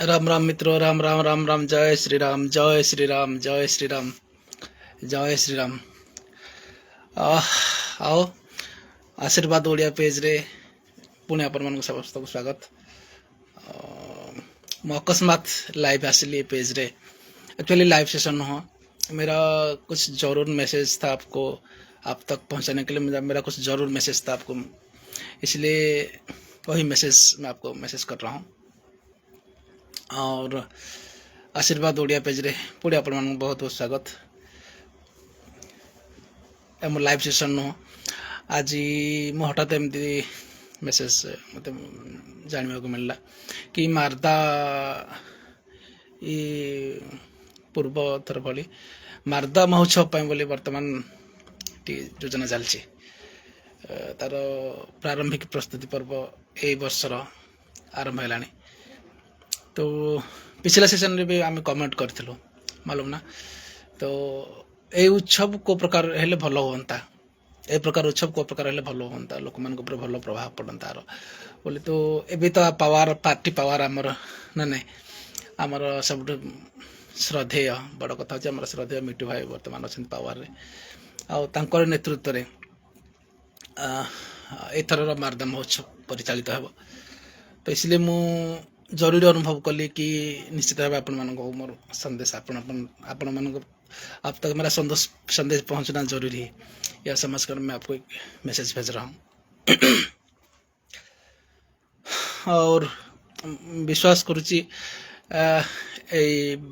राम राम मित्रों, राम राम राम राम। जय श्री राम, जय श्री राम, जय श्री राम, जय श्री राम। आओ आशीर्वाद ओडिया पेज रे पुणे आपण मान समस्त को स्वागत। मैं अकस्मात लाइव आसिली पेज रे। एक्चुअली लाइव सेशन हो, मेरा कुछ जरूर मैसेज था आपको आप तक पहुंचाने के लिए। मेरा कुछ जरूर मैसेज था आपको, इसलिए वही मैसेज मैं आपको मैसेज कर रहा हूँ। और आशीर्वाद ओडिया पेज रे पुणे आपण मान बहुत बहुत स्वागत। एम लाइव सेशन नुह आज मु हठात एमती मेसेज मत जानवा को मिलला कि मारदा पूर्व थर भली मारदा महोत्सव बोली वर्तमान योजना चलती। तार प्रारंभिक प्रस्तुति पर्व ए वर्षर आरंभ है। तो पिछला सेशन रे भी आम कमेंट करथिलु मालूम ना। तो ए उत्सव को प्रकार हेले भलो होंता, ए प्रकार उत्सव को प्रकार हेले भलो होंता, लोक मान ऊपर भलो प्रभाव पड़ता आरो बोले। तो एबे तो पावर पार्टी पावर आमर ना नहीं आमर सब श्रद्धेय बड़ कथा होची आमर श्रद्धेय मिटू भाई वर्तमान अछन पावर रे। आ तांकर नेतृत्व रे एथरर मारदा महोत्सव परिचालित हेबो। तो इसलिए मु जरूरी अनुभव कली कि निश्चित भाव आपण मान मोर संदेश आपण मान आप तक मेरा संदेश पहुंचना जरूरी है। यह समझकर मैं आपको एक मैसेज भेज रहा हूँ। और विश्वास करुच्ची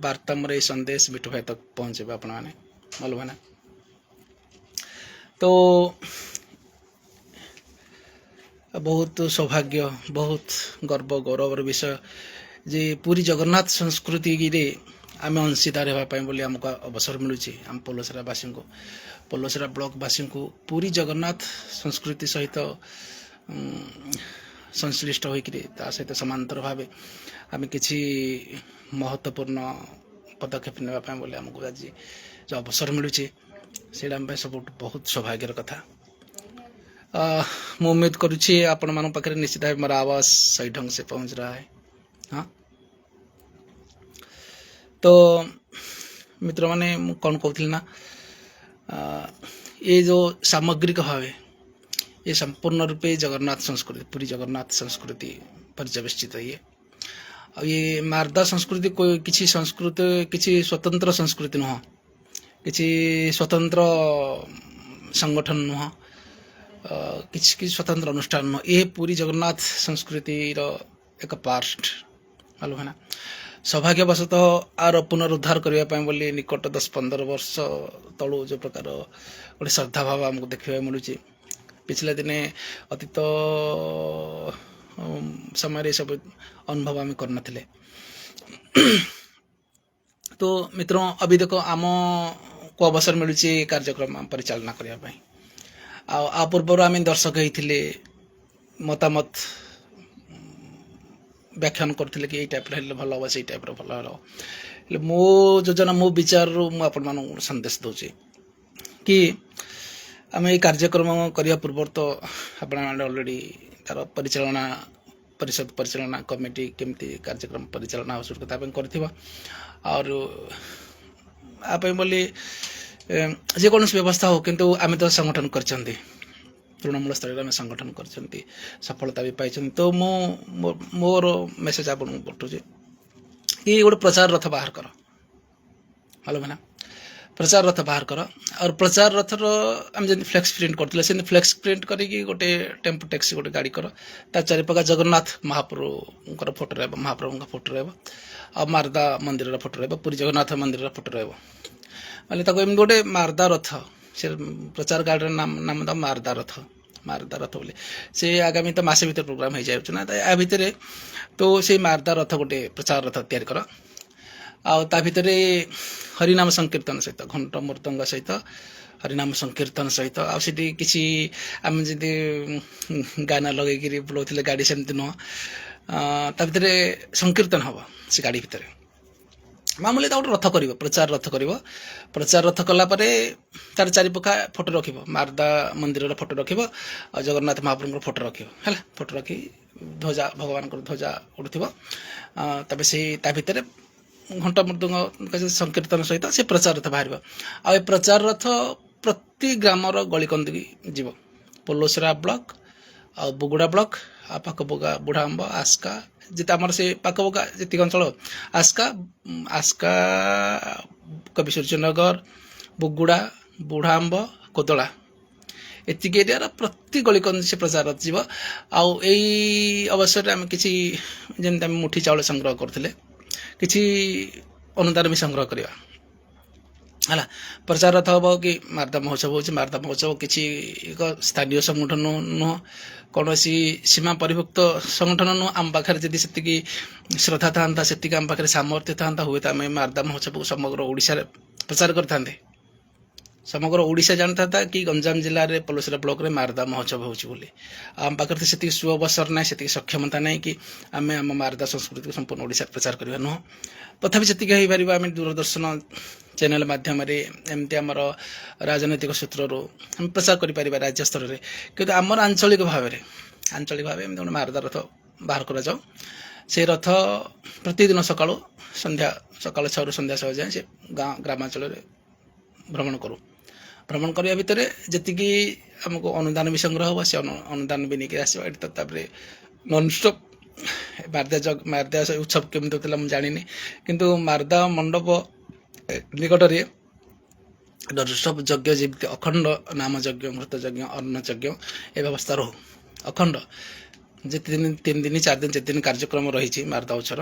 वार्ता मोर ये संदेश बिटू भाई तक पहुंचे आपण मैंने मालूम है ना। तो बहुत सौभाग्य, बहुत गर्व गौरवर विषय जे पूरी जगन्नाथ संस्कृति रे आम अंशीदार होगापी बोली आमको अवसर मिलूँ। आम पलोसरावासी को, पलोसरा ब्लॉकवासी को पूरी जगन्नाथ संस्कृति सहित संश्लिष्ट होता सहित समांतर भाव आम किसी महत्वपूर्ण पदक्षेप नापी बोली आमको आज जो अवसर मिलूँ से सब बहुत सौभाग्यर कथा। मैं उम्मीद करुच्ची आपण मान पाखे निश्चित भाव मेरा आवाज सही ढंग से पहुंच रहा है। हाँ, तो मित्र माने कौन कहती ना, ये जो सामग्रिक भाव ये संपूर्ण रूपे जगन्नाथ संस्कृति, पूरी जगन्नाथ संस्कृति पर्यवेक्षित है। ये मारदा संस्कृति कोई किसी संस्कृति किसी स्वतंत्र संस्कृति नुह, किसी स्वतंत्र संगठन नुह, किसी स्वतंत्र अनुष्ठान नुह। ये पूरी जगन्नाथ संस्कृति एक पार्ट मालूम है ना। सौभाग्यवशतः आर पुनरुद्धार करने बोली निकट 10-15 वर्ष तलू जो प्रकार गोटे श्रद्धा भाव आमको देखा मिलूँ। पिछले दिने अतीत समय सब अनुभव आम करना। तो मित्रों अभी देखो आम को अवसर मिलूँ कार्यक्रम परिचालना करने। आ पूर्व आम दर्शक होते मतामत व्याख्यान करते कि टाइप भल हम से टाइप भल हम। मो योजना मो विचार मुझे संदेश दूसरी कि आम ये कार्यक्रम करने पूर्व तो आप अलरेडी तार परिचालना परिषद परिचालना कमिटी केमती कार्यक्रम परिचालना आवश्यकता कर और आप बोली जेको व्यवस्था हो, किंतु आम तो संगठन कर तृणमूल स्तर में संगठन कर सफलता भी पाई। तो मोर मेसेज आप पठुचे कि गोटे प्रचार रथ बाहर कर, मालूम है ना। प्रचार रथ बाहर कर और प्रचार रथर आम जब फ्लेक्स प्रिंट करते से फ्लेक्स प्रिंट करके गोटे टेम्पो टैक्सी गोटे गाड़ी कर ता चारिपका जगन्नाथ महाप्रभुर फोटो रहा, महाप्रभु फोटो रहा, मारदा मंदिर फोटो रहा, पूरी जगन्नाथ मंदिर फोटो रहा। माने एम गोटे मारदा रथ से प्रचार गाड़ी नाम था मारदा रथ, मारदा रथ बोले से आगामी तो मसे भर प्रोग्राम हो जाए ना। या भितर तो से मारदा रथ गोटे प्रचार रथ तैयार कर आ भितर हरिनाम संकीर्तन सहित घंट मृदंग सहित हरिनाम संकीर्तन सहित आसी किसी आम जी गाना लगे बुलाऊे गाड़ी सेमती नुह ता भितर संकीर्तन हम से गाड़ी भितर ମାମୁଲି ତା ଗୋଟେ ରଥ କରିବ, ପ୍ରଚାର ରଥ କରିବ। ପ୍ରଚାର ରଥ କଲା ପରେ ତାର ଚାରିପଖା ଫଟୋ ରଖିବ, ମାରଦା ମନ୍ଦିରର ଫଟୋ ରଖିବ ଆଉ ଜଗନ୍ନାଥ ମହାପ୍ରଭୁଙ୍କର ଫଟୋ ରଖିବ ହେଲା। ଫଟୋ ରଖି ଧ୍ୱଜା, ଭଗବାନଙ୍କର ଧ୍ୱଜା ଉଡ଼ୁଥିବ। ତାପରେ ସେଇ ତା ଭିତରେ ଘଣ୍ଟା ମୃଦଙ୍ଗ ସଂକୀର୍ତ୍ତନ ସହିତ ସେ ପ୍ରଚାର ରଥ ବାହାରିବ। ଆଉ ଏ ପ୍ରଚାର ରଥ ପ୍ରତି ଗ୍ରାମର ଗଳିକନ୍ଦିକି ଯିବ। ପୋଲସରା ବ୍ଲକ ଆଉ ବୁଗୁଡ଼ା ବ୍ଲକ ଆଉ ପାଖବଗା ବୁଢ଼ାଆମ୍ବ, ଆସ୍କା, ଯେତେ ଆମର ସେ ପାଖବଗା ଯେତିକି ଅଞ୍ଚଳ, ଆସ୍କା ଆସ୍କା କବି ସୂର୍ଯ୍ୟନଗର, ବୁଗୁଡ଼ା, ବୁଢ଼ାଆମ୍ବ, କୋଦଳା, ଏତିକି ଏରିଆର ପ୍ରତି ଗଳିକନ୍ଦି ସେ ପ୍ରଚାର ଯିବ। ଆଉ ଏଇ ଅବସରରେ ଆମେ କିଛି, ଯେମିତି ଆମେ ମୁଠି ଚାଉଳ ସଂଗ୍ରହ କରୁଥିଲେ, କିଛି ଅନୁଦାନ ବି ସଂଗ୍ରହ କରିବା ହେଲା। ପ୍ରଚାର ରଥ ହେବ କି ମାରଦା ମହୋତ୍ସବ ହେଉଛି। ମାରଦା ମହୋତ୍ସବ କିଛି ଏକ ସ୍ଥାନୀୟ ସଂଗଠନ ନୁହଁ, କୌଣସି ସୀମା ପରିଭୁକ୍ତ ସଂଗଠନ ନୁହଁ। ଆମ ପାଖରେ ଯଦି ସେତିକି ଶ୍ରଦ୍ଧା ଥାନ୍ତା, ସେତିକି ଆମ ପାଖରେ ସାମର୍ଥ୍ୟ ଥାନ୍ତା, ହୁଏତ ଆମେ ମାରଦା ମହୋତ୍ସବକୁ ସମଗ୍ର ଓଡ଼ିଶାରେ ପ୍ରଚାର କରିଥାନ୍ତେ। ସମଗ୍ର ଓଡ଼ିଶା ଜାଣିଥାନ୍ତା କି ଗଞ୍ଜାମ ଜିଲ୍ଲାରେ ପୋଲସରା ବ୍ଲକରେ ମାରଦା ମହୋତ୍ସବ ହେଉଛି ବୋଲି। ଆଉ ଆମ ପାଖରେ ତ ସେତିକି ସୁଅବସର ନାହିଁ, ସେତିକି ସକ୍ଷମତା ନାହିଁ କି ଆମେ ଆମ ମାରଦା ସଂସ୍କୃତିକୁ ସମ୍ପୂର୍ଣ୍ଣ ଓଡ଼ିଶାରେ ପ୍ରଚାର କରିବା ନୁହଁ। ତଥାପି ସେତିକି ହେଇପାରିବ ଆମେ ଦୂରଦର୍ଶନ ଚ୍ୟାନେଲ ମାଧ୍ୟମରେ, ଏମିତି ଆମର ରାଜନୈତିକ ସୂତ୍ରରୁ ଆମେ ପ୍ରଚାର କରିପାରିବା ରାଜ୍ୟ ସ୍ତରରେ। କିନ୍ତୁ ଆମର ଆଞ୍ଚଳିକ ଭାବେ ଏମିତି ଗୋଟେ ମାରଦା ରଥ ବାହାର କରାଯାଉ। ସେ ରଥ ପ୍ରତିଦିନ ସକାଳ 6ରୁ ସନ୍ଧ୍ୟା 6 ଯାଏଁ ସେ ଗ୍ରାମାଞ୍ଚଳରେ ଭ୍ରମଣ କରୁ। ଭ୍ରମଣ କରିବା ଭିତରେ ଯେତିକି ଆମକୁ ଅନୁଦାନ ବି ସଂଗ୍ରହ ହେବ, ସେ ଅନୁଦାନ ବି ନେଇକି ଆସିବା। ଏଠି ତ ତାପରେ ନନଷ୍ଟପ୍ ମାରଦା ଉତ୍ସବ କେମିତି ଥିଲା ମୁଁ ଜାଣିନି, କିନ୍ତୁ ମାରଦା ମଣ୍ଡପ ନିକଟରେ ନନଷ୍ଟପ୍ ଯଜ୍ଞ, ଯେମିତି ଅଖଣ୍ଡ ନାମ ଯଜ୍ଞ, ମୃତ ଯଜ୍ଞ, ଅନ୍ନ ଯଜ୍ଞ ଏ ବ୍ୟବସ୍ଥା ରହୁ। ଅଖଣ୍ଡ ଯେତେ ଦିନ 3 ଦିନ 4 ଦିନ ଯେତେ ଦିନ କାର୍ଯ୍ୟକ୍ରମ ରହିଛି ମାରଦା ଉତ୍ସବର,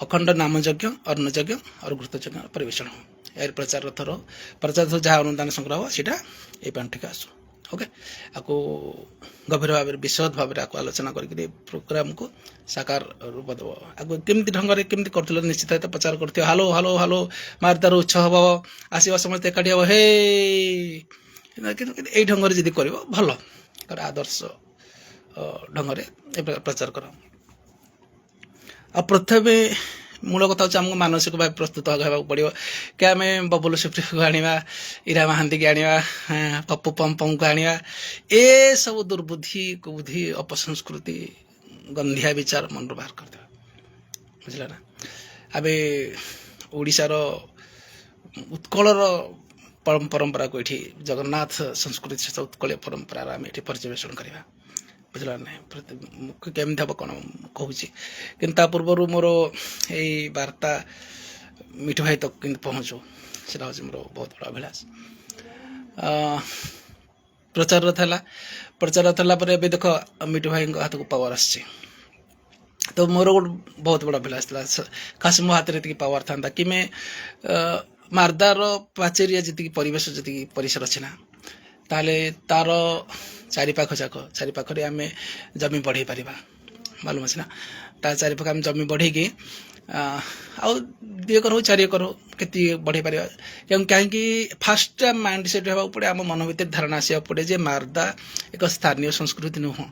ଅଖଣ୍ଡ ନାମ ଯଜ୍ଞ, ଅନ୍ନ ଯଜ୍ଞ ଆଉ ଘୃତ ଯଜ୍ଞ ପରିବେଷଣ ହଉ। ଏହାର ପ୍ରଚାର ରଥର ଯାହା ଅନୁଦାନ ସଂଗ୍ରହ ହେବ ସେଇଟା ଏଇ ପାଣ୍ଠିକୁ ଆସୁ। ଓକେ, ଆକୁ ଗଭୀର ଭାବରେ ବିଶଦ ଭାବରେ ଆକୁ ଆଲୋଚନା କରିକି ପ୍ରୋଗ୍ରାମକୁ ସାକାର ରୂପ ଦେବ। ଆକୁ କେମିତି ଢଙ୍ଗରେ କେମିତି କରୁଥିଲ ନିଶ୍ଚିତ ଭାବେ ପ୍ରଚାର କରୁଥିବ। ହାଲୋ ହାଲୋ ହାଲୋ, ମାରଦାର ଉତ୍ସବ ହେବ, ଆସିବ ସମସ୍ତେ ଏକାଠି ହେବ, ହେ। କିନ୍ତୁ ଏଇ ଢଙ୍ଗରେ ଯଦି କରିବ ଭଲ, ଆଦର୍ଶ ଢଙ୍ଗରେ ଏ ପ୍ରଚାର କର। ଆଉ ପ୍ରଥମେ ମୂଳ କଥା ହେଉଛି ଆମକୁ ମାନସିକ ଭାବେ ପ୍ରସ୍ତୁତ ହେବାକୁ ପଡ଼ିବ କି ଆମେ ବବୁଲ ସୁପ୍ରିୟକୁ ଆଣିବା, ଇରା ମହାନ୍ତିକି ଆଣିବା, ପପୁ ପମ୍ପଙ୍କୁ ଆଣିବା। ଏସବୁ ଦୁର୍ବୁଦ୍ଧି, କୁବୁଦ୍ଧି, ଅପସଂସ୍କୃତି, ଗନ୍ଧିଆ ବିଚାର ମନରୁ ବାହାର କରିଦେବା, ବୁଝିଲା ନା। ଆମେ ଓଡ଼ିଶାର ଉତ୍କଳର ପରମ୍ପରାକୁ ଏଠି ଜଗନ୍ନାଥ ସଂସ୍କୃତି ସହିତ ଉତ୍କଳୀୟ ପରମ୍ପରାର ଆମେ ଏଠି ପର୍ଯ୍ୟବେକ୍ଷଣ କରିବା, ବୁଝିଲା ନାହିଁ। କେମିତି ହେବ କ'ଣ କହୁଛି, କିନ୍ତୁ ତା ପୂର୍ବରୁ ମୋର ଏଇ ବାର୍ତ୍ତା ମିଠୁ ଭାଇ ତକ କିନ୍ତୁ ପହଞ୍ଚୁ, ସେଟା ହେଉଛି ମୋର ବହୁତ ବଡ଼ ଅଭିଳାଷ। ପ୍ରଚାର ଥିଲା ପରେ ଏବେ ଦେଖ ମିଠୁ ଭାଇଙ୍କ ହାତକୁ ପାୱାର ଆସିଛି। ତ ମୋର ଗୋଟେ ବହୁତ ବଡ଼ ଅଭିଳାଷ ଥିଲା, ଖାସ୍ ମୋ ହାତରେ ଏତିକି ପାୱାର ଥାନ୍ତା କି ମାରଦାର ପାଚେରିଆ ଯେତିକି ପରିବେଶ, ଯେତିକି ପରିସର ଅଛି ନା, ତାହେଲେ ତାର ଚାରିପାଖରେ ଆମେ ଜମି ବଢ଼େଇ ପାରିବା, ମାଲୁମ ଅଛି ନା। ତା ଚାରିପାଖରେ ଆମେ ଜମି ବଢ଼େଇକି ଆଉ 2 ଏକର ହଉ 4 ଏକର ହଉ କେତିକି ବଢ଼େଇ ପାରିବା। କାହିଁକି ଫାଷ୍ଟ ମାଇଣ୍ଡ ସେଟ୍ ହେବାକୁ ପଡ଼େ, ଆମ ମନ ଭିତରେ ଧାରଣା ଆସିବାକୁ ପଡ଼େ ଯେ ମାରଦା ଏକ ସ୍ଥାନୀୟ ସଂସ୍କୃତି ନୁହଁ।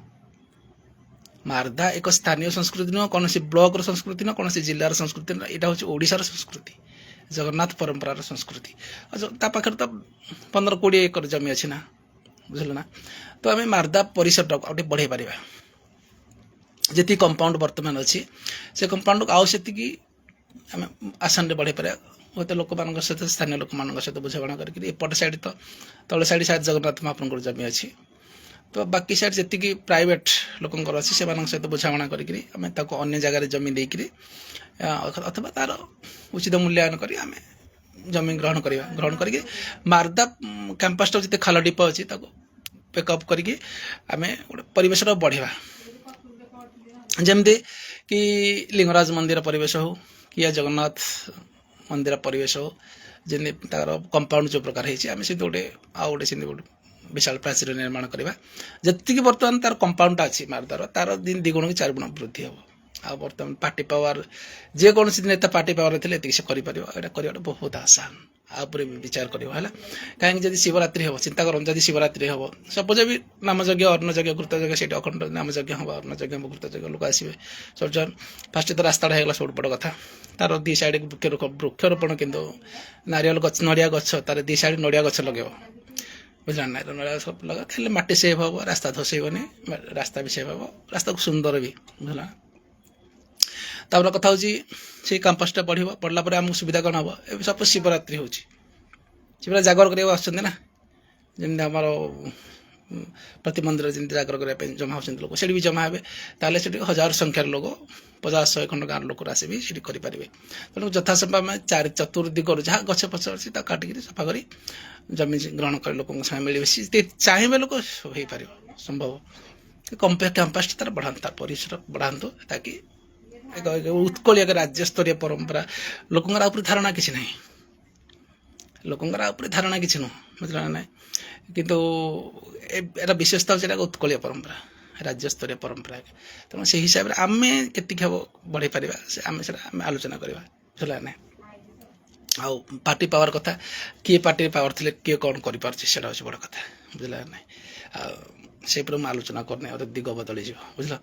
ମାରଦା ଏକ ସ୍ଥାନୀୟ ସଂସ୍କୃତି ନୁହଁ, କୌଣସି ବ୍ଲକର ସଂସ୍କୃତି ନୁହଁ, କୌଣସି ଜିଲ୍ଲାର ସଂସ୍କୃତି ନୁହଁ। ଏଇଟା ହେଉଛି ଓଡ଼ିଶାର ସଂସ୍କୃତି, ଜଗନ୍ନାଥ ପରମ୍ପରାର ସଂସ୍କୃତି। ତା ପାଖରେ ତ 15-20 ଏକର ଜମି ଅଛି ନା, ବୁଝିଲ ନା। ତ ଆମେ ମାରଦା ପରିସରଟାକୁ ଆଉ ଟିକେ ବଢ଼େଇ ପାରିବା। ଯେତିକି କମ୍ପାଉଣ୍ଡ ବର୍ତ୍ତମାନ ଅଛି, ସେ କମ୍ପାଉଣ୍ଡକୁ ଆଉ ସେତିକି ଆମେ ଆସାନରେ ବଢ଼େଇ ପାରିବା। ହୁଏତ ଲୋକମାନଙ୍କ ସହିତ, ସ୍ଥାନୀୟ ଲୋକମାନଙ୍କ ସହିତ ବୁଝାମଣା କରିକି ଏପଟ ସାଇଡ଼୍ ତ ତଳ ସାଇଡ଼୍ ଜଗନ୍ନାଥ ମହାପ୍ରଭୁଙ୍କର ଜମି ଅଛି, ତ ବାକି ସାଇଡ଼୍ ଯେତିକି ପ୍ରାଇଭେଟ୍ ଲୋକଙ୍କର ଅଛି ସେମାନଙ୍କ ସହିତ ବୁଝାମଣା କରିକିରି ଆମେ ତାକୁ ଅନ୍ୟ ଜାଗାରେ ଜମି ଦେଇକିରି ଅଥବା ତାର ଉଚିତ ମୂଲ୍ୟାୟନ କରି ଆମେ ଜମି ଗ୍ରହଣ କରିକି ମାରଦା କ୍ୟାମ୍ପସଟା ଯେତେ ଖାଲ ଢିପ ଅଛି ତାକୁ ପେକଅପ୍ କରିକି ଆମେ ଗୋଟେ ପରିବେଶର ବଢ଼େଇବା। ଯେମିତି କି ଲିଙ୍ଗରାଜ ମନ୍ଦିର ପରିବେଶ ହଉ କି ଜଗନ୍ନାଥ ମନ୍ଦିର ପରିବେଶ ହଉ, ଯେମିତି ତାର କମ୍ପାଉଣ୍ଡ ଯେଉଁ ପ୍ରକାର ହେଇଛି, ଆମେ ସେମିତି ସେମିତି ଗୋଟେ ବିଶାଳ ପ୍ରାଚୀର ନିର୍ମାଣ କରିବା। ଯେତିକି ବର୍ତ୍ତମାନ ତାର କମ୍ପାଉଣ୍ଡଟା ଅଛି ମାରଦାର, ତାର 2 ଗୁଣ କି 4 ଗୁଣ ବୃଦ୍ଧି ହେବ, ଆଉ ବର୍ତ୍ତମାନ ପାର୍ଟି ପାୱାର ଯେକୌଣସି ନେତା ପାର୍ଟି ପାୱାର ଥିଲେ ଏତିକି ସେ କରିପାରିବ ଏଇଟା କରିବାଟା ବହୁତ ଆସାନ ଆ ଉପରେ ବିଚାର କରିବ ହେଲା କାହିଁକି ଯଦି ଶିବରାତ୍ରି ହେବ ଚିନ୍ତା କରନ୍ତୁ ଯଦି ଶିବରାତ୍ରି ହେବ ସପୋଜ ବି ନାମଯଜ୍ଞ ଅର୍ଣ୍ଣଯଜ୍ଞ ଘୃତଯଜ୍ଞ ସେଇଠି ଅଖଣ୍ଡ ନାମଯଜ୍ଞ ହେବ ଅର୍ଣ୍ଣଯଜ୍ଞ ହେବ ଘୃତଯଜ୍ଞ ଲୋକ ଆସିବେ ସୂର୍ଯ୍ୟ ଫାଷ୍ଟ ତ ରାସ୍ତାଟା ହେଇଗଲା ସବୁଠୁ ବଡ଼ କଥା ତାର ଦୁଇ ସାଇଡ୍ ବୃକ୍ଷରୋପଣ କିନ୍ତୁ ନାରିୟଲ ଗଛ ନଡ଼ିଆ ଗଛ ତାର ଦୁଇ ସାଇଡ୍ ନଡ଼ିଆ ଗଛ ଲଗେଇବ ବୁଝିଲା ନା ନଡ଼ିଆ ଗଛ ଲଗା ଖାଲି ମାଟି ସେଭ୍ ହେବ ରାସ୍ତା ଧସେଇବନି ରାସ୍ତା ବି ସେଭ୍ ହେବ ରାସ୍ତାକୁ ସୁନ୍ଦର ବି ବୁଝିଲା ତାପରେ କଥା ହେଉଛି ସେଇ କ୍ୟାମ୍ପସଟା ପଢ଼ିଲା ପରେ ଆମକୁ ସୁବିଧା କ'ଣ ହେବ ଏବେ ସପୋଜ ଶିବରାତ୍ରି ହେଉଛି ଶିବରାତ୍ରି ଜାଗର କରିବାକୁ ଆସୁଛନ୍ତି ନା ଯେମିତି ଆମର ପ୍ରତି ମନ୍ଦିର ଯେମିତି ଜାଗର କରିବା ପାଇଁ ଜମା ହେଉଛନ୍ତି ଲୋକ ସେଠି ବି ଜମା ହେବେ ତାହେଲେ ସେଠି ହଜାର ସଂଖ୍ୟାର ଲୋକ 50-100 ଖଣ୍ଡ ଗାଁର ଲୋକ ଆସିବି ସେଠି କରିପାରିବେ ତେଣୁ ଯଥାସମ୍ଭବ ଆମେ ଚତୁର୍ଦିଗରୁ ଯାହା ଗଛ ପଛ ଅଛି ତାକୁ କାଟିକିରି ସଫା କରି ଜମି ଗ୍ରହଣ କରି ଲୋକଙ୍କ ସାଙ୍ଗେ ମିଳିମିଶି ଚାହିଁବେ ଲୋକ ହେଇପାରିବ ସମ୍ଭବ କ୍ୟାମ୍ପସଟା ତାର ବଢ଼ାନ୍ତୁ ତାର ପରିସର ବଢ଼ାନ୍ତୁ ତାକି ଉତ୍କଳୀୟ ରାଜ୍ୟସ୍ତରୀୟ ପରମ୍ପରା ଲୋକଙ୍କର ଉପରେ ଧାରଣା କିଛି ନାହିଁ ଲୋକଙ୍କର ଉପରେ ଧାରଣା କିଛି ନୁହଁ ବୁଝିଲା ନା ନାହିଁ କିନ୍ତୁ ଏଟା ବିଶେଷତା ହେଉଛି ଏଟା ଉତ୍କଳୀୟ ପରମ୍ପରା ରାଜ୍ୟସ୍ତରୀୟ ପରମ୍ପରା ତେଣୁ ସେହି ହିସାବରେ ଆମେ କେତିକି ହେବ ବଢ଼େଇ ପାରିବା ଆମେ ସେଟା ଆମେ ଆଲୋଚନା କରିବା ବୁଝିଲା ନାହିଁ ଆଉ ପାର୍ଟି ପାୱାର କଥା କିଏ ପାର୍ଟିରେ ପାୱାର ଥିଲେ କିଏ କ'ଣ କରିପାରୁଛି ସେଇଟା ହେଉଛି ବଡ଼ କଥା ବୁଝିଲା ନାହିଁ ଆଉ ସେ ଉପରେ ମୁଁ ଆଲୋଚନା କରୁନି ଆଉ ଦିଗ ବଦଳିଯିବ ବୁଝିଲ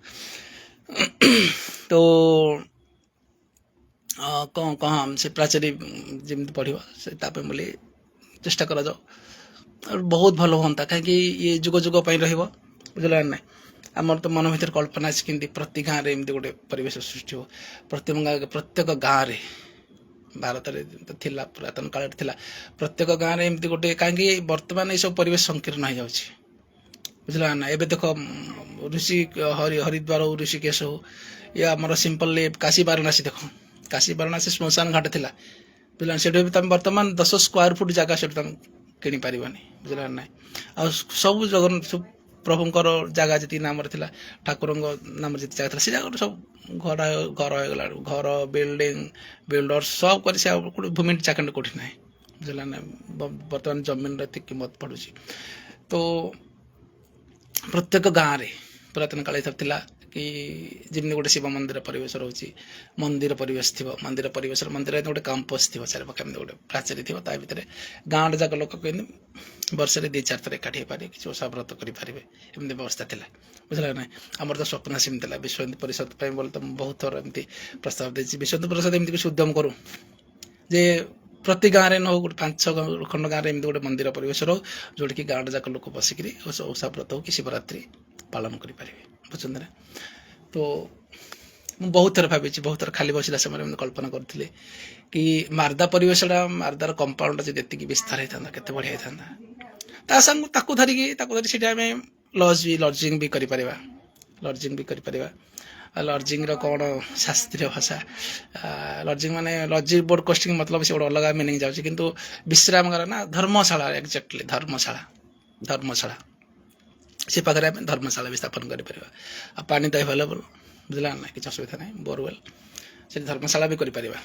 ତ କ'ଣ ସେ ପ୍ରାଚୀରୀ ଯେମିତି ପଢ଼ିବ ସେ ତା ପାଇଁ ବୋଲି ଚେଷ୍ଟା କରାଯାଉ ବହୁତ ଭଲ ହୁଅନ୍ତା କାହିଁକି ଇଏ ଯୁଗ ଯୁଗ ପାଇଁ ରହିବ ବୁଝିଲା ନାହିଁ ଆମର ତ ମନ ଭିତରେ କଳ୍ପନା ଅଛି କେମିତି ପ୍ରତି ଗାଁରେ ଏମିତି ଗୋଟେ ପରିବେଶ ସୃଷ୍ଟି ହେବ ପ୍ରତ୍ୟେକ ଗାଁରେ ଭାରତରେ ଥିଲା ପୁରାତନ କାଳରେ ଥିଲା ପ୍ରତ୍ୟେକ ଗାଁରେ ଏମିତି ଗୋଟେ କାହିଁକି ବର୍ତ୍ତମାନ ଏସବୁ ପରିବେଶ ସଂକୀର୍ଣ୍ଣ ହେଇଯାଉଛି ବୁଝିଲା ନା ଏବେ ଦେଖ ଋଷି ହରିଦ୍ୱାର ହଉ ଋଷିକେଶ ହଉ ଇଏ ଆମର ସିମ୍ପଲି କାଶୀ ବାରାଣାସୀ ଦେଖ କାଶୀ ବାରାଣାସୀ ଶ୍ମଶାନ ଘାଟ ଥିଲା ବୁଝିଲା ସେଠି ବି ତୁମେ ବର୍ତ୍ତମାନ 10 ସ୍କୋୟାର ଫୁଟ ଜାଗା ସେଠି ତୁମେ କିଣିପାରିବନି ବୁଝିଲା ନାହିଁ ଆଉ ସବୁ ଜଗନ୍ନାଥ ପ୍ରଭୁଙ୍କର ଜାଗା ଯେତିକି ନାମରେ ଥିଲା ଠାକୁରଙ୍କ ନାମରେ ଯେତିକି ଜାଗା ଥିଲା ସେ ଜାଗାରେ ସବୁ ଘର ହେଇଗଲା ଘର ବିଲ୍ଡର ସବୁ କରି ସେ ଗୋଟେ ଭୂମି ଚାକଣ୍ଡ କୋଉଠି ନାହିଁ ବୁଝିଲା ନା ବର୍ତ୍ତମାନ ଜମିନର ଏତେ କିମତ ପଡ଼ୁଛି ତ ପ୍ରତ୍ୟେକ ଗାଁରେ ପୁରାତନ କାଳେ ଥିଲା କି ଯେମିତି ଗୋଟେ ଶିବ ମନ୍ଦିର ପରିବେଶ ରହୁଛି ମନ୍ଦିର ପରିବେଶ ଥିବ ମନ୍ଦିର ପରିବେଶରେ ମନ୍ଦିରରେ ଗୋଟେ କ୍ୟାମ୍ପସ୍ ଥିବ ଚାରିପାଖେ ଏମିତି ଗୋଟେ ପ୍ରାଚୀରୀ ଥିବ ତା ଭିତରେ ଗାଁଟା ଯାକ ଲୋକ କେମିତି ବର୍ଷରେ 2-4 ଥର ଏକାଠି ହେଇପାରିବେ କିଛି ଓଷାବ୍ରତ କରିପାରିବେ ଏମିତି ବ୍ୟବସ୍ଥା ଥିଲା ବୁଝିଲା ନାହିଁ ଆମର ତ ସ୍ୱପ୍ନ ସେମିତି ଥିଲା ବିଶ୍ୱ ହିନ୍ଦୁ ପରିଷଦ ପାଇଁ ବୋଲି ତ ମୁଁ ବହୁତ ଥର ଏମିତି ପ୍ରସ୍ତାବ ଦେଇଛି ବିଶ୍ୱ ହିନ୍ଦୁ ପରିଷଦ ଏମିତି କିଛି ଉଦ୍ୟମ କରୁ ଯେ ପ୍ରତି ଗାଁରେ ନ ହଉ ଗୋଟେ 5-6 ଖଣ୍ଡ ଗାଁରେ ଏମିତି ଗୋଟେ ମନ୍ଦିର ପରିବେଶ ରହୁ ଯୋଉଠିକି ଗାଁଟା ଯାକ ଲୋକ ବସିକିରି ଓଷାବ୍ରତ ହଉ କି ଶିବରାତ୍ରି ପାଳନ କରିପାରିବେ ବୁଝୁଛନ୍ତି ନା ତ ମୁଁ ବହୁତ ଥର ଭାବିଛି ବହୁତ ଥର ଖାଲି ବସିଲା ସମୟରେ ଏମିତି କଳ୍ପନା କରିଥିଲି କି ମାର୍ଦା ପରିବେଶଟା ମାର୍ଦାର କମ୍ପାଉଣ୍ଡଟା ଯଦି ଏତିକି ବିସ୍ତାର ହେଇଥାନ୍ତା କେତେ ବଢ଼ିଆ ହେଇଥାନ୍ତା ତା ସାଙ୍ଗ ତାକୁ ଧରି ସେଠି ଆମେ ଲଜିଂ ବି କରିପାରିବା ଆଉ ଲଜିଂର କ'ଣ ଶାସ୍ତ୍ରୀୟ ଭାଷା ଲଜିଂ ମାନେ ଲଜିଂ ବୋର୍ଡ କୋଷ୍ଟିଂ ମତଲବ ସେ ଗୋଟେ ଅଲଗା ମିନିଂ ଯାଉଛି କିନ୍ତୁ ବିଶ୍ରାମଗାର ନା ଧର୍ମଶାଳା ଏକ୍ଜାକ୍ଟଲି ଧର୍ମଶାଳା ସେ ପାଖରେ ଆମେ ଧର୍ମଶାଳା ବି ସ୍ଥାପନ କରିପାରିବା ଆଉ ପାଣି ତ ଆଭେଲେବଲ୍ ବୁଝିଲା ନା କିଛି ଅସୁବିଧା ନାହିଁ ବୋରୱେଲ୍ ସେଠି ଧର୍ମଶାଳା ବି କରିପାରିବା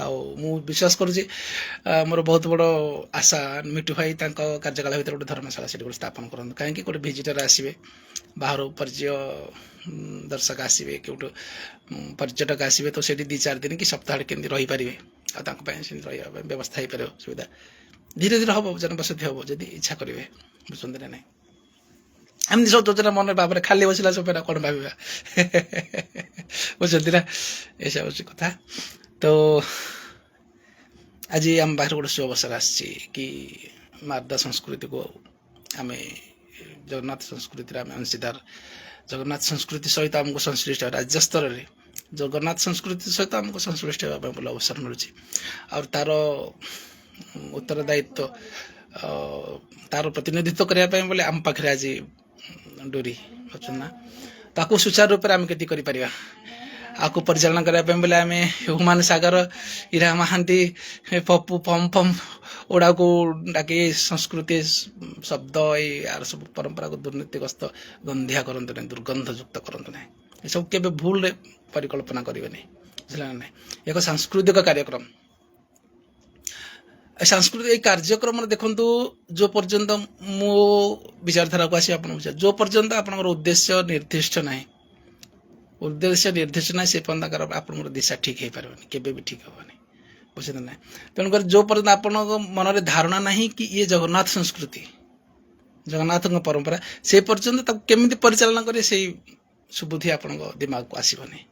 ଆଉ ମୁଁ ବିଶ୍ୱାସ କରୁଛି ମୋର ବହୁତ ବଡ଼ ଆଶା ମିଟୁ ଭାଇ ତାଙ୍କ କାର୍ଯ୍ୟକାଳ ଭିତରେ ଗୋଟେ ଧର୍ମଶାଳା ସେଠି ଗୋଟେ ସ୍ଥାପନ କରନ୍ତୁ କାହିଁକି ଗୋଟେ ଭିଜିଟର ଆସିବେ ବାହାରୁ ଦର୍ଶକ ଆସିବେ କେଉଁଠୁ ପର୍ଯ୍ୟଟକ ଆସିବେ ତ ସେଠି 2-4 ଦିନ କି ସପ୍ତାହରେ କେମିତି ରହିପାରିବେ ଆଉ ତାଙ୍କ ପାଇଁ ସେମିତି ରହିବା ପାଇଁ ବ୍ୟବସ୍ଥା ହେଇପାରିବ ସୁବିଧା ଧୀରେ ଧୀରେ ହେବ ଜନବସତି ହେବ ଯଦି ଇଚ୍ଛା କରିବେ ବୁଝୁଛନ୍ତି ନା ନାହିଁ ଏମିତି ସବୁ ଯୋଜନା ମନରେ ଭାବରେ ଖାଲି ବସିଲା ସମୟରେ କ'ଣ ଭାବିବା ବୁଝୁଛନ୍ତି ନା ଏସବୁ ହେଉଛି କଥା ତ ଆଜି ଆମ ପାଖରେ ଗୋଟେ ସୁଅବସର ଆସିଛି କି ମାର୍ଦା ସଂସ୍କୃତିକୁ ଆମେ ଜଗନ୍ନାଥ ସଂସ୍କୃତିରେ ଆମେ ଅଂଶୀଦାର ଜଗନ୍ନାଥ ସଂସ୍କୃତି ସହିତ ଆମକୁ ସଂଶ୍ଳିଷ୍ଟ ରାଜ୍ୟ ସ୍ତରରେ ଜଗନ୍ନାଥ ସଂସ୍କୃତି ସହିତ ଆମକୁ ସଂଶ୍ଳିଷ୍ଟ ହେବା ପାଇଁ ଭଲ ଅବସର ମିଳୁଛି ଆଉ ତାର ଉତ୍ତରଦାୟିତ୍ୱ ତାର ପ୍ରତିନିଧିତ୍ୱ କରିବା ପାଇଁ ବୋଲେ ଆମ ପାଖରେ ଆଜି ଡୋରି ଅଛନ୍ତି ନା ତାକୁ ସୁଚାରୁ ରୂପରେ ଆମେ କେମିତି କରିପାରିବା ଆକୁ ପରିଚାଳନା କରିବା ପାଇଁ ବୋଲେ ଆମେ ହୁମାନ ସାଗର ଇରା ମହାନ୍ତି ପପୁ ପମ୍ ଓଡ଼ାକୁ ଡାକି ସଂସ୍କୃତି ଶବ୍ଦ ଏଇ ଆର ସବୁ ପରମ୍ପରାକୁ ଦୁର୍ନୀତିଗ୍ରସ୍ତ ଗନ୍ଧିଆ କରନ୍ତୁ ନାହିଁ ଦୁର୍ଗନ୍ଧଯୁକ୍ତ କରନ୍ତୁ ନାହିଁ ଏସବୁ କେବେ ଭୁଲରେ ପରିକଳ୍ପନା କରିବେନି ବୁଝିଲା ନା ନାହିଁ ଏକ ସାଂସ୍କୃତିକ କାର୍ଯ୍ୟକ୍ରମ ସାଂସ୍କୃତିକ ଏଇ କାର୍ଯ୍ୟକ୍ରମରେ ଦେଖନ୍ତୁ ଯେଉଁ ପର୍ଯ୍ୟନ୍ତ ମୋ ବିଚାରଧାରାକୁ ଆସିବ ଆପଣ ଯେଉଁ ପର୍ଯ୍ୟନ୍ତ ଆପଣଙ୍କର ଉଦ୍ଦେଶ୍ୟ ନିର୍ଦ୍ଦିଷ୍ଟ ନାହିଁ उद्देश्य निर्देश ना से पर्यटन आपन दिशा ठीक हो पारे केवे भी ठीक हेनी बुझे ना तेणुकर जो पर्यटन आपण मन में धारणा ना कि ये जगन्नाथ संस्कृति जगन्नाथ परंपरा से पर्यंत केमी परिचालन करें से सुबुद्धि आपण दिमाग को आसबनी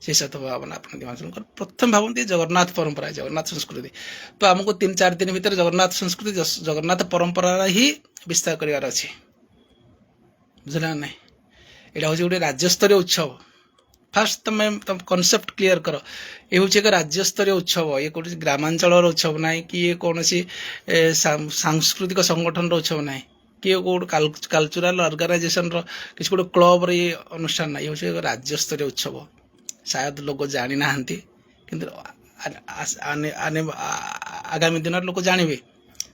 से सत भावना आप दिमाग प्रथम भावती जगन्नाथ परंपरा जगन्नाथ संस्कृति तो आमको 3-4 दिन भीतर जगन्नाथ संस्कृति जगन्नाथ परंपरा ही विस्तार करार अच्छे बुझला ना यहाँ हूँ गोटे राज्यस्तरीय उत्सव फास्ट तुम कॉन्सेप्ट क्लियर कर ये हूँ एक राज्यस्तरीय उत्सव ये कौन ग्रामांचल उत्सव ना कि ये कौन सांस्कृतिक संगठन उत्सव ना कि गोटे कल्चरल ऑर्गेनाइजेशन किसी गोटे क्लब ये अनुष्ठान ना ये हूँ एक राज्यस्तरीय उत्सव शायद लोग जानी ना किंतु आगामी दिन लोग जानवे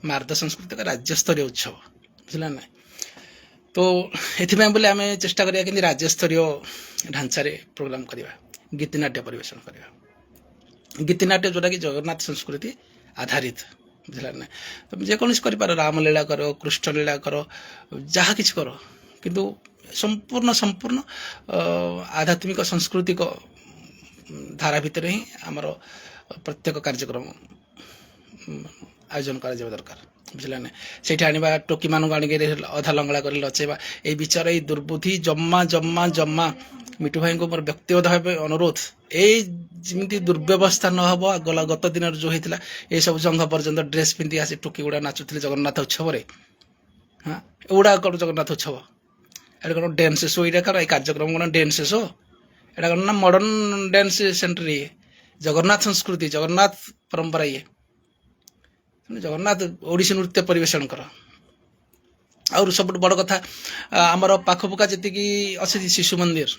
मार्द संस्कृति का राज्यस्तरीय उत्सव बुझला ना तो ये बोले आम चेष्टा करिया कि राज्यस्तरीय ढांचा प्रोग्राम करवा गीतिनाट्य परिवेशन करवा गीतिनाट्य जोटा कि जगन्नाथ संस्कृति आधारित बुझला ना तुम जेकोसी कर रामलीला कर कृष्णलीला कर जहाँ कि कर किंतु संपूर्ण संपूर्ण आध्यात्मिक सांस्कृतिक धारा भितर ही आमर प्रत्येक कार्यक्रम आयोजन करा दरकार बुझला ना से आने टोकी मान आनिक अधा लंगड़ा कर लचेबा ये विचार ये दुर्बुद्धि जम्मा जम्मा जम्मा मिठू भाई को मोर व्यक्तिगत भाव अनुरोध यमी दुर्व्यवस्था न हो गला गत दिन जो होता ये सब जंघ पर्यंत ड्रेस पिंधि आसी टोकी गुड़ा नाचुले जगन्नाथ उत्सव हाँ एगुड़ा कौन जगन्नाथ उत्सव एटा कौन डांस शो ये कौन कार्यक्रम कौन डांस शो एटा कौन ना मॉडर्न डांस सेंटर ये जगन्नाथ संस्कृति जगन्नाथ परंपरा ये जगन्नाथ ओडिसी नृत्य परिवेशन कर और सब बड़ कथा आमर पाखपुका जी अच्छे शिशु मंदिर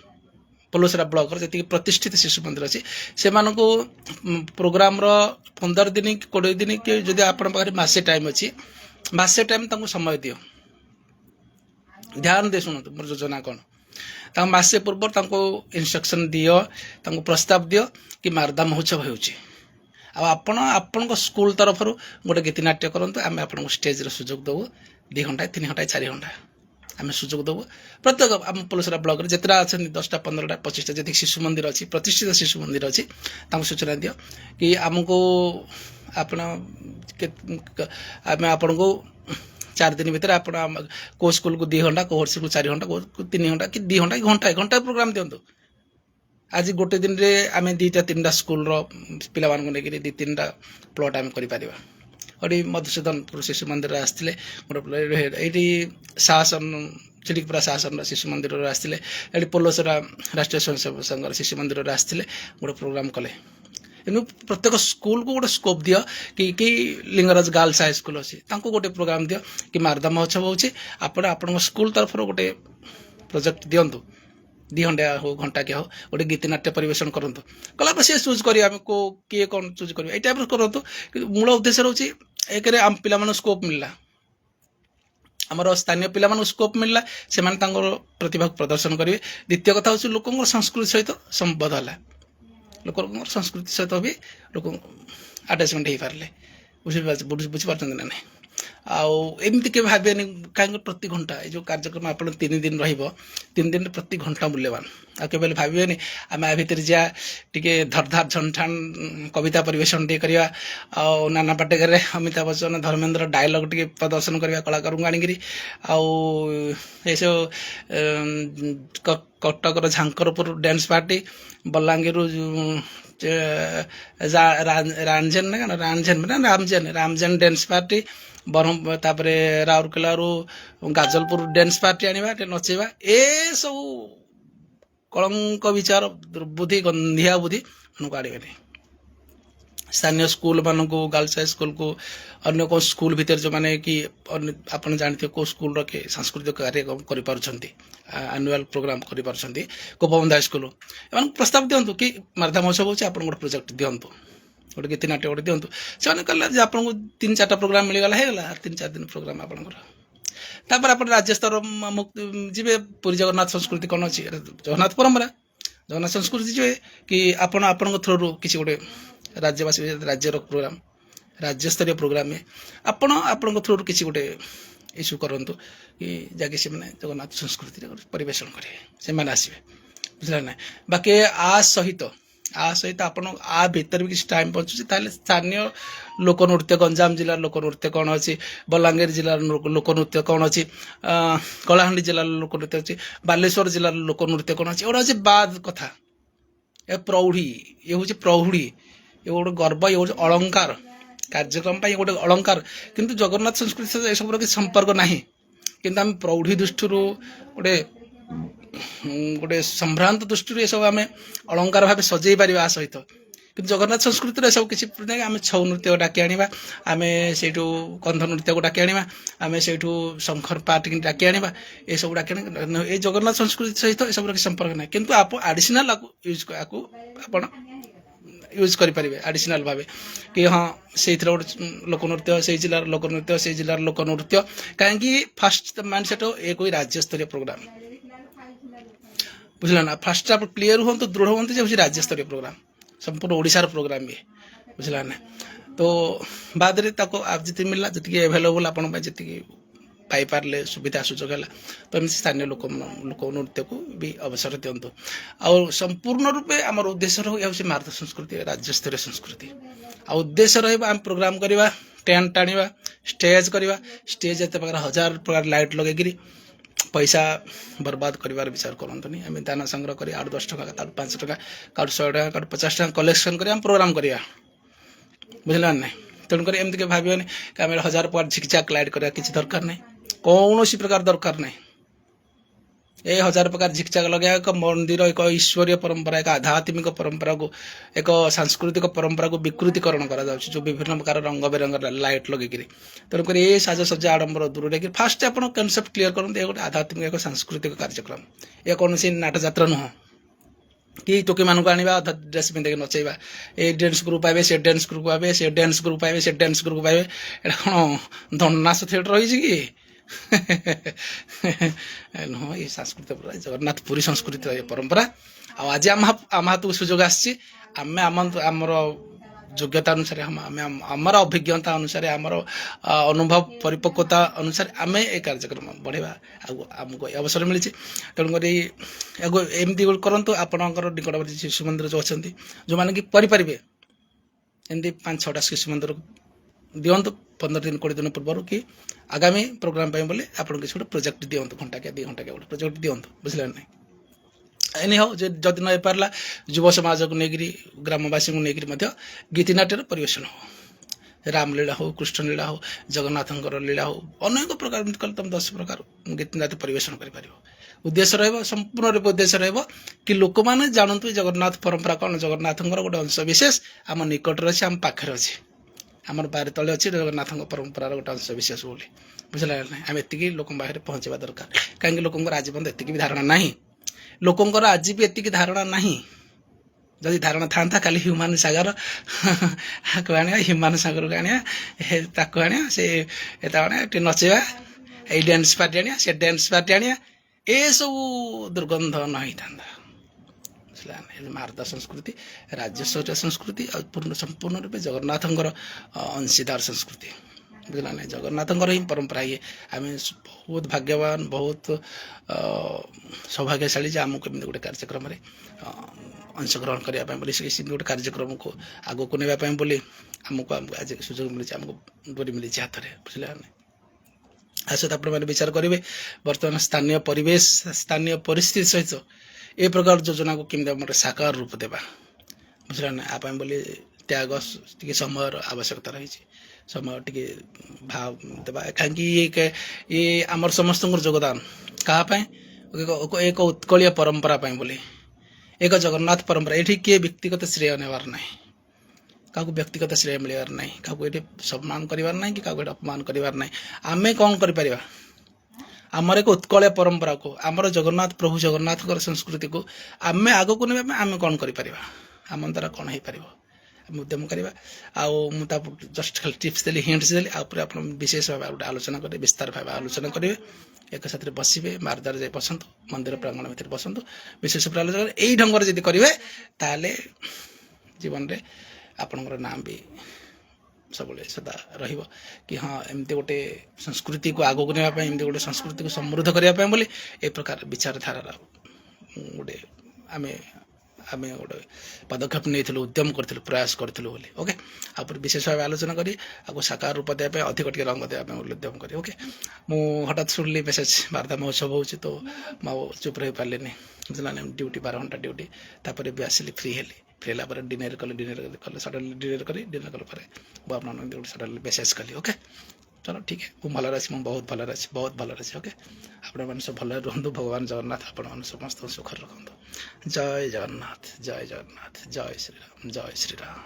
पलोसरा ब्लॉक जी प्रतिष्ठित शिशु मंदिर अच्छी से प्रोग्राम 15 दिन 20 दिन कि जदि आपण पाखे मासे टाइम अच्छी मासे टाइम समय दियो ध्यान दे शुणु मोर योजना कौन मासे पूर्व इंस्ट्रक्शन दियो प्रस्ताव दियो कि मारदा महोत्सव हो आपण स्कूल तरफ गोटे गीतिनाट्य करूँ आम आपको स्टेज सुजोग देवु 2 घंटा 3 घंटा 4 घंटा आम सुजोग देवु प्रत्येक आम पलोसरा ब्लॉक में जितना अच्छा 10टा 15टा 25टा जी शिशु मंदिर अच्छी प्रतिष्ठित शिशु मंदिर अच्छी सूचना दियो कि आमको आप आपण को 4 दिन भीतर आप स्कूल को 2 घंटा को स्कूल 4 घंटा को 3 घंटा कि 2 घंटा घंटा घंटा प्रोग्राम दिंतु आज गोटे दिन रे आम 2-3टा स्कूल पिला लेकिन 2-3टा प्लट आम कर मधुसूदनपुर शिशु मंदिर आसते ये शासन चिड़िकपुरा शासन शिशु मंदिर आसते ये पलोसरा राष्ट्रीय स्वयंसेवक संघ शिशु मंदिर आसते गोटे प्रोग्राम कले तेणु प्रत्येक स्कूल को गोटे स्कोप दियो कि लिंगराज गर्ल्स हाई स्कूल अच्छी गोटे प्रोग्राम दियो कि मारदा महोत्सव हो स्कूल तरफ गोटे प्रोजेक्ट दिंतु 2 घंटा हो घंटा के हो गोटे गीतिनाट्य परिवेशन करूँ कला सी चूज कर किए कौन चूज कर टाइप करूँ मूल उद्देश्य रोचे एक आम पिला स्कोप मिलला आमर स्थानीय पिला स्कोप मिलला से प्रतिभा प्रदर्शन करेंगे द्वितीय कथा हूँ लोक संस्कृति सहित संबद्ध है लोक संस्कृति सहित भी लोक आटाचमेंट हो पारे बुझीपार ना नहीं आमती के भावे कहीं प्रति घंटा ये जो कार्यक्रम आप 3 दिन र3 दिन प्रति घंटा मूल्यवान आगे भावे आम आ भर जा टे धरधार झनठान कविता परिवेशन टे करवा नाना पाटेकर अमिताभ बच्चन धर्मेंद्र डायलॉग टे प्रदर्शन करवा कलाकार को आनिकी सब कटकर झांकरपुर डांस पार्टी बलांगीर रामजेन ना रामजेन डांस पार्टी बरहम तापरे राउरकेला गाजलपुर डांस पार्टी आनिबा नचेबा ए सब कलंक विचार दुर्बुद्धि गंधिया बुद्धि उनको आड़े स्थानीय स्कूल मान को गर्ल्स हाई स्कूल को अन्य को स्कूल भीतर जो माने कि आप जानते को स्कूल रे सांस्कृतिक कार्यक्रम करुआल प्रोग्राम कर गोपबंध हाई स्कूल एम प्रस्ताव दिंतु कि मारदा महोत्सव हो गोटे प्रोजेक्ट दिंतु गोटे गीतिनाट्य गोटे दिंतु से कहला आपको 3-4टा प्रोग्राम मिलगला है 3-4 दिन प्रोग्राम आपंकर आप राज्य स्तर जी पुरी जगन्नाथ संस्कृति कौन अच्छी जगन्नाथ परंपरा जगन्नाथ संस्कृति जी कि आपण थ्रू किसी गोटे राज्यवासी राज्यर प्रोग्राम राज्य स्तरीय प्रोग्राम में आपण थ्रू किसी गोटे इश्यू करूँ कि जगह से जगन्नाथ संस्कृति परिवेशन करेंगे से आसवे ବୁଝିଲା ନା। ବାକି ଆ ସହିତ ଆପଣ ଆ ଭିତରେ ବି କିଛି ଟାଇମ୍ ବଞ୍ଚୁଛି ତାହେଲେ ସ୍ଥାନୀୟ ଲୋକନୃତ୍ୟ, ଗଞ୍ଜାମ ଜିଲ୍ଲାର ଲୋକନୃତ୍ୟ କ'ଣ ଅଛି, ବଲାଙ୍ଗୀର ଜିଲ୍ଲାର ଲୋକନୃତ୍ୟ କ'ଣ ଅଛି, କଳାହାଣ୍ଡି ଜିଲ୍ଲାର ଲୋକନୃତ୍ୟ ଅଛି, ବାଲେଶ୍ୱର ଜିଲ୍ଲାର ଲୋକନୃତ୍ୟ କ'ଣ ଅଛି, ଏଗୁଡ଼ା ହେଉଛି ବାଦ କଥା। ଏ ପ୍ରୌଢ଼ୀ, ଇଏ ହେଉଛି ପ୍ରୌଢ଼ୀ, ଇଏ ଗୋଟେ ଗର୍ବ, ଇଏ ଗୋଟେ ଅଳଙ୍କାର, କାର୍ଯ୍ୟକ୍ରମ ପାଇଁ ଗୋଟେ ଅଳଙ୍କାର। କିନ୍ତୁ ଜଗନ୍ନାଥ ସଂସ୍କୃତି ସହିତ ଏସବୁର କିଛି ସମ୍ପର୍କ ନାହିଁ। କିନ୍ତୁ ଆମେ ପ୍ରୌଢ଼ୀ ଦୃଷ୍ଟିରୁ ଗୋଟେ ସମ୍ଭ୍ରାନ୍ତ ଦୃଷ୍ଟିରୁ ଏସବୁ ଆମେ ଅଳଙ୍କାର ଭାବେ ସଜେଇ ପାରିବା ଆ ସହିତ। କିନ୍ତୁ ଜଗନ୍ନାଥ ସଂସ୍କୃତିରେ ଏସବୁ କିଛି ନାହିଁ। ଆମେ ଛଉ ନୃତ୍ୟକୁ ଡାକି ଆଣିବା, ଆମେ ସେଇଠୁ କନ୍ଧ ନୃତ୍ୟକୁ ଡାକି ଆଣିବା, ଆମେ ସେଇଠୁ ଶଙ୍ଖର ପାଟିକି ଡାକି ଆଣିବା, ଏସବୁ ଡାକି ଆଣିବା। ଏ ଜଗନ୍ନାଥ ସଂସ୍କୃତି ସହିତ ଏସବୁର କିଛି ସମ୍ପର୍କ ନାହିଁ। କିନ୍ତୁ ଆଡ଼ିସନାଲ ଆକୁ ଆପଣ ୟୁଜ୍ କରିପାରିବେ ଆଡ଼ିସନାଲ ଭାବେ କି ହଁ ସେଇଥିରେ ଗୋଟେ ଲୋକନୃତ୍ୟ, ସେଇ ଜିଲ୍ଲାର ଲୋକନୃତ୍ୟ, ସେଇ ଜିଲ୍ଲାର ଲୋକନୃତ୍ୟ। କାହିଁକି ଫାଷ୍ଟ ମାଇଣ୍ଡ ସେଟ୍ ଏ କୋଇ ରାଜ୍ୟସ୍ତରୀୟ ପ୍ରୋଗ୍ରାମ, ବୁଝିଲା ନା। ଫାଷ୍ଟ ଆପଣ କ୍ଲିୟର ହୁଅନ୍ତୁ, ଦୃଢ଼ ହୁଅନ୍ତୁ ଯେ ହେଉଛି ରାଜ୍ୟସ୍ତରୀୟ ପ୍ରୋଗ୍ରାମ, ସମ୍ପୂର୍ଣ୍ଣ ଓଡ଼ିଶାର ପ୍ରୋଗ୍ରାମ ଇଏ, ବୁଝିଲା ନା। ତ ବାଦରେ ତାକୁ ଯେତିକି ମିଳିଲା, ଯେତିକି ଆଭେଲେବୁଲ୍ ଆପଣଙ୍କ ପାଇଁ ଯେତିକି ପାଇପାରିଲେ, ସୁବିଧା ସୁଯୋଗ ହେଲା, ତ ଏମିତି ସ୍ଥାନୀୟ ଲୋକନୃତ୍ୟକୁ ବି ଅବସର ଦିଅନ୍ତୁ। ଆଉ ସମ୍ପୂର୍ଣ୍ଣ ରୂପେ ଆମର ଉଦ୍ଦେଶ୍ୟ ହେଉଛି ମାର୍ଦ୍ଦ ସଂସ୍କୃତି, ରାଜ୍ୟସ୍ତରୀୟ ସଂସ୍କୃତି। ଆଉ ଉଦ୍ଦେଶ୍ୟ ରହିବ ଆମେ ପ୍ରୋଗ୍ରାମ କରିବା, ଟେଣ୍ଟ ଆଣିବା, ଷ୍ଟେଜ୍ କରିବା, ଷ୍ଟେଜ୍ ଏତେ ପ୍ରକାର 1000 ପ୍ରକାର ଲାଇଟ୍ ଲଗେଇକିରି ପଇସା ବର୍ବାଦ କରିବାର ବିଚାର କରନ୍ତୁନି। ଆମେ ଦାନ ସଂଗ୍ରହ କରି 8-10 ଟଙ୍କା, କାହାଠୁ 5 ଟଙ୍କା, କାହାଠୁ 100 ଟଙ୍କା, କାହାଠୁ 50 ଟଙ୍କା କଲେକ୍ସନ୍ କରି ଆମେ ପ୍ରୋଗ୍ରାମ କରିବା, ବୁଝିଲା ନା। ତେଣୁକରି ଏମିତି କି ଭାବିବନି କି ଆମେ 1000 ପ୍ରକାର ଝିକଝାକ ଲାଇଟ୍ କରିବା, କିଛି ଦରକାର ନାହିଁ, କୌଣସି ପ୍ରକାର ଦରକାର ନାହିଁ। ଏ 1000 ପ୍ରକାର ଝିକଝାକ ଲଗାଇବା ଏକ ମନ୍ଦିର, ଏକ ଈଶ୍ୱରୀୟ ପରମ୍ପରା, ଏକ ଆଧ୍ୟାତ୍ମିକ ପରମ୍ପରାକୁ, ଏକ ସାଂସ୍କୃତିକ ପରମ୍ପରାକୁ ବିକୃତିକରଣ କରାଯାଉଛି, ଯେଉଁ ବିଭିନ୍ନ ପ୍ରକାର ରଙ୍ଗ ବେରଙ୍ଗର ଲାଇଟ୍ ଲଗେଇକିରି। ତେଣୁକରି ଏ ସାଜସଜ୍ଜା ଆଡ଼ମ୍ବର ଦୂରରେ କି ଫାଷ୍ଟ ଆପଣ କନସେପ୍ଟ କ୍ଲିୟର କରନ୍ତୁ, ଏ ଗୋଟେ ଆଧ୍ୟାତ୍ମିକ, ଏକ ସାଂସ୍କୃତିକ କାର୍ଯ୍ୟକ୍ରମ, ଏ କୌଣସି ନାଟଯାତ୍ରା ନୁହଁ କି ଟୋକିମାନଙ୍କୁ ଆଣିବା ଡ୍ରେସ୍ ପିନ୍ଧିକି ନଚେଇବା, ଏ ଡ୍ୟାନ୍ସ ଗ୍ରୁପ୍ ଆଇବେ, ସେ ଡ୍ୟାନ୍ସ ଗ୍ରୁପ୍ ଆଇବେ, ସେ ଡ୍ୟାନ୍ସ ଗ୍ରୁପ୍ ଆଇବେ, ସେ ଡ୍ୟାନ୍ସ ଗ୍ରୁପ୍ ଆଇବେ। ଏଇଟା କ'ଣ ଦଣ୍ଡନାଚ ଥିଏଟର ହେଇଛି କି? ନୁହଁ, ଏ ସାଂସ୍କୃତିକ ଜଗନ୍ନାଥ ପୁରୀ ସଂସ୍କୃତିର ଏ ପରମ୍ପରା। ଆଉ ଆଜି ଆମ ହାତକୁ ସୁଯୋଗ ଆସିଛି, ଆମେ ଆମର ଯୋଗ୍ୟତା ଅନୁସାରେ, ଆମେ ଆମର ଅଭିଜ୍ଞତା ଅନୁସାରେ, ଆମର ଅନୁଭବ ପରିପକ୍ୱତା ଅନୁସାରେ ଆମେ ଏ କାର୍ଯ୍ୟକ୍ରମ ବଢ଼େଇବା। ଆଉ ଆମକୁ ଏ ଅବସର ମିଳିଛି, ତେଣୁକରି ଏମିତି କରନ୍ତୁ। ଆପଣଙ୍କର ନିକଟବର୍ତ୍ତୀ ଶିଶୁ ମନ୍ଦିର ଯେଉଁ ଅଛନ୍ତି, ଯେଉଁମାନେ କି କରିପାରିବେ, ଏମିତି 5-6ଟା ଶିଶୁ ମନ୍ଦିରକୁ ଦିଅନ୍ତୁ 15 ଦିନ 20 ଦିନ ପୂର୍ବରୁ, କି ଆଗାମୀ ପ୍ରୋଗ୍ରାମ ପାଇଁ ବୋଲି ଆପଣ କିଛି ଗୋଟେ ପ୍ରୋଜେକ୍ଟ ଦିଅନ୍ତୁ, ଘଣ୍ଟାକିଆ 2 ଘଣ୍ଟାକିଆ ଗୋଟେ ପ୍ରୋଜେକ୍ଟ ଦିଅନ୍ତୁ, ବୁଝିଲେ ନାହିଁ। ଏନି ହଉ, ଯଦି ନ ହେଇପାରିଲା ଯୁବ ସମାଜକୁ ନେଇକରି, ଗ୍ରାମବାସୀଙ୍କୁ ନେଇକରି ମଧ୍ୟ ଗୀତିନାଟ୍ୟର ପରିବେଷଣ ହଉ, ରାମଲୀଳା ହଉ, କୃଷ୍ଣଲୀଳା ହଉ, ଜଗନ୍ନାଥଙ୍କର ଲୀଳା ହଉ, ଅନେକ ପ୍ରକାର, ଏମିତି କଲେ ତୁମେ 10 ପ୍ରକାର ଗୀତିନାଟ୍ୟ ପରିବେଷଣ କରିପାରିବ। ଉଦ୍ଦେଶ୍ୟ ରହିବ, ସମ୍ପୂର୍ଣ୍ଣ ରୂପେ ଉଦ୍ଦେଶ୍ୟ ରହିବ କି ଲୋକମାନେ ଜାଣନ୍ତୁ ଜଗନ୍ନାଥ ପରମ୍ପରା କ'ଣ, ଜଗନ୍ନାଥଙ୍କର ଗୋଟେ ଅଂଶ ବିଶେଷ ଆମ ନିକଟରେ ଅଛି, ଆମ ପାଖରେ ଅଛି, ଆମର ବାରି ତଳେ ଅଛି ଜଗନ୍ନାଥଙ୍କ ପରମ୍ପରାର ଗୋଟେ ଅଂଶ ବିଶେଷ ବୋଲି, ବୁଝିଲା ନାହିଁ। ଆମେ ଏତିକି ଲୋକଙ୍କ ପାଖରେ ପହଞ୍ଚିବା ଦରକାର। କାହିଁକି ଲୋକଙ୍କର ଆଜି ପର୍ଯ୍ୟନ୍ତ ଏତିକି ବି ଧାରଣା ନାହିଁ, ଲୋକଙ୍କର ଆଜି ବି ଏତିକି ଧାରଣା ନାହିଁ। ଯଦି ଧାରଣା ଥାନ୍ତା, କାଲି ହ୍ୟୁମାନ ସାଗର ଆଣିବା, ହ୍ୟୁମାନ ସାଗରକୁ ଆଣିବା, ତାକୁ ଆଣିବା, ସେ ଆଣିବା, ଟିକେ ନଚେଇବା, ଏଇ ଡ୍ୟାନ୍ସ ପାର୍ଟି ଆଣିବା, ସେ ଡ୍ୟାନ୍ସ ପାର୍ଟି ଆଣିବା, ଏସବୁ ଦୁର୍ଗନ୍ଧ ନ ହେଇଥାନ୍ତା, ବୁଝିଲା। ମାର୍ଦ୍ଦ ସଂସ୍କୃତି, ରାଜ୍ୟସ୍ତରୀୟ ସଂସ୍କୃତି, ଆଉ ସମ୍ପୂର୍ଣ୍ଣ ରୂପେ ଜଗନ୍ନାଥଙ୍କର ଅଂଶୀଦାର ସଂସ୍କୃତି, ବୁଝିଲା ନାହିଁ। ଜଗନ୍ନାଥଙ୍କର ହିଁ ପରମ୍ପରା ଇଏ। ଆମେ ବହୁତ ଭାଗ୍ୟବାନ, ବହୁତ ସୌଭାଗ୍ୟଶାଳୀ ଯେ ଆମକୁ ଏମିତି ଗୋଟେ କାର୍ଯ୍ୟକ୍ରମରେ ଅଂଶଗ୍ରହଣ କରିବା ପାଇଁ ବୋଲି, ସେମିତି ଗୋଟେ କାର୍ଯ୍ୟକ୍ରମକୁ ଆଗକୁ ନେବା ପାଇଁ ବୋଲି ଆମକୁ ଆଜି ସୁଯୋଗ ମିଳିଛି, ଆମକୁ ଡୋରି ମିଳିଛି ହାତରେ, ବୁଝିଲା ନାହିଁ। ଆ ସହିତ ଆପଣମାନେ ବିଚାର କରିବେ ବର୍ତ୍ତମାନ ସ୍ଥାନୀୟ ପରିବେଶ, ସ୍ଥାନୀୟ ପରିସ୍ଥିତି ସହିତ ଏ ପ୍ରକାର ଯୋଜନାକୁ କେମିତି ଆମର ସାକାର ରୂପ ଦେବା, ବୁଝିଲା ନା। ଆ ପାଇଁ ବୋଲି ତ୍ୟାଗ, ଟିକେ ସମୟର ଆବଶ୍ୟକତା ରହିଛି, ସମୟ ଟିକେ ଦେବା। କାହିଁକି ଇଏ ଆମର ସମସ୍ତଙ୍କର ଯୋଗଦାନ, କାହା ପାଇଁ? ଏକ ଉତ୍କଳୀୟ ପରମ୍ପରା ପାଇଁ ବୋଲି, ଏକ ଜଗନ୍ନାଥ ପରମ୍ପରା। ଏଠି କିଏ ବ୍ୟକ୍ତିଗତ ଶ୍ରେୟ ନେବାର ନାହିଁ, କାହାକୁ ବ୍ୟକ୍ତିଗତ ଶ୍ରେୟ ମିଳିବାର ନାହିଁ, କାହାକୁ ଏଠି ସମ୍ମାନ କରିବାର ନାହିଁ, କି କାହାକୁ ଏଠି ଅପମାନ କରିବାର ନାହିଁ। ଆମେ କ'ଣ କରିପାରିବା? ଆମର ଏକ ଉତ୍କଳୀୟ ପରମ୍ପରାକୁ, ଆମର ଜଗନ୍ନାଥ ପ୍ରଭୁ ଜଗନ୍ନାଥଙ୍କର ସଂସ୍କୃତିକୁ ଆମେ ଆଗକୁ ନେବା ପାଇଁ ଆମେ କ'ଣ କରିପାରିବା? ଆମ ଦ୍ୱାରା କ'ଣ ହେଇପାରିବ? ଆମେ ଉଦ୍ୟମ କରିବା। ଆଉ ମୁଁ ତା ଜଷ୍ଟ ଖାଲି ଟିପ୍ସ ଦେଲି, ହିଣ୍ଟସ୍ ଦେଲି, ଆଉ ଉପରେ ଆପଣ ବିଶେଷ ଭାବେ ଗୋଟେ ଆଲୋଚନା କରିବେ, ବିସ୍ତାର ଭାବେ ଆଲୋଚନା କରିବେ, ଏକ ସାଥିରେ ବସିବେ, ମାର୍ଦ୍ଦାରେ ଯାଇ ବସନ୍ତୁ, ମନ୍ଦିର ପ୍ରାଙ୍ଗଣ ଭିତରେ ବସନ୍ତୁ, ବିଶେଷ ଉପରେ ଆଲୋଚନା କରିବେ। ଏଇ ଢଙ୍ଗରେ ଯଦି କରିବେ, ତାହେଲେ ଜୀବନରେ ଆପଣଙ୍କର ନାଁ ବି ସବୁବେଳେ ସଦା ରହିବ କି ହଁ, ଏମିତି ଗୋଟେ ସଂସ୍କୃତିକୁ ଆଗକୁ ନେବା ପାଇଁ, ଏମିତି ଗୋଟେ ସଂସ୍କୃତିକୁ ସମୃଦ୍ଧ କରିବା ପାଇଁ ବୋଲି ଏ ପ୍ରକାର ବିଚାରଧାରାର ଗୋଟେ ଆମେ ଆମେ ଗୋଟେ ପଦକ୍ଷେପ ନେଇଥିଲୁ, ଉଦ୍ୟମ କରିଥିଲୁ, ପ୍ରୟାସ କରିଥିଲୁ ବୋଲି। ଓକେ, ଆପରେ ବିଶେଷ ଭାବେ ଆଲୋଚନା କରି ଆକୁ ସାକାର ରୂପ ଦେବା ପାଇଁ ଅଧିକ ଟିକେ ରଙ୍ଗ ଦେବା ପାଇଁ ବୋଲି ଉଦ୍ୟମ କରି। ଓକେ, ମୁଁ ହଠାତ୍ ଶୁଣିଲି ମେସେଜ ବାର୍ତ୍ତା ମହୋତ୍ସବ ହେଉଛି, ତ ମୁଁ ଆଉ ଚୁପ୍ ରହିପାରିଲିନି, ବୁଝିଲା ନା। ଡ୍ୟୁଟି 12 ଘଣ୍ଟା ଡ୍ୟୁଟି, ତାପରେ ବି ଆସିଲି, ଫ୍ରି ହେଲି। ଫ୍ରି ହେଲା ପରେ ଡିନର କଲି ସଡନଲି ଡିନର କଲା ପରେ ମୁଁ ଆପଣମାନଙ୍କୁ ସଡନଲି ମେସେଜ କଲି। ଓକେ, चलो ठीक है, ମୁଁ ଭଲରେ ଅଛି, ମୁଁ ବହୁତ ଭଲରେ ଅଛି, ବହୁତ ଭଲରେ ଅଛି। ଓକେ, ଆପଣମାନେ ସବୁ ଭଲରେ ରୁହନ୍ତୁ। ଭଗବାନ ଜଗନ୍ନାଥ ଆପଣମାନେ ସମସ୍ତଙ୍କୁ ସୁଖରେ ରଖନ୍ତୁ। ଜୟ ଜଗନ୍ନାଥ, ଜୟ ଜଗନ୍ନାଥ, ଜୟ ଶ୍ରୀରାମ, ଜୟ ଶ୍ରୀରାମ।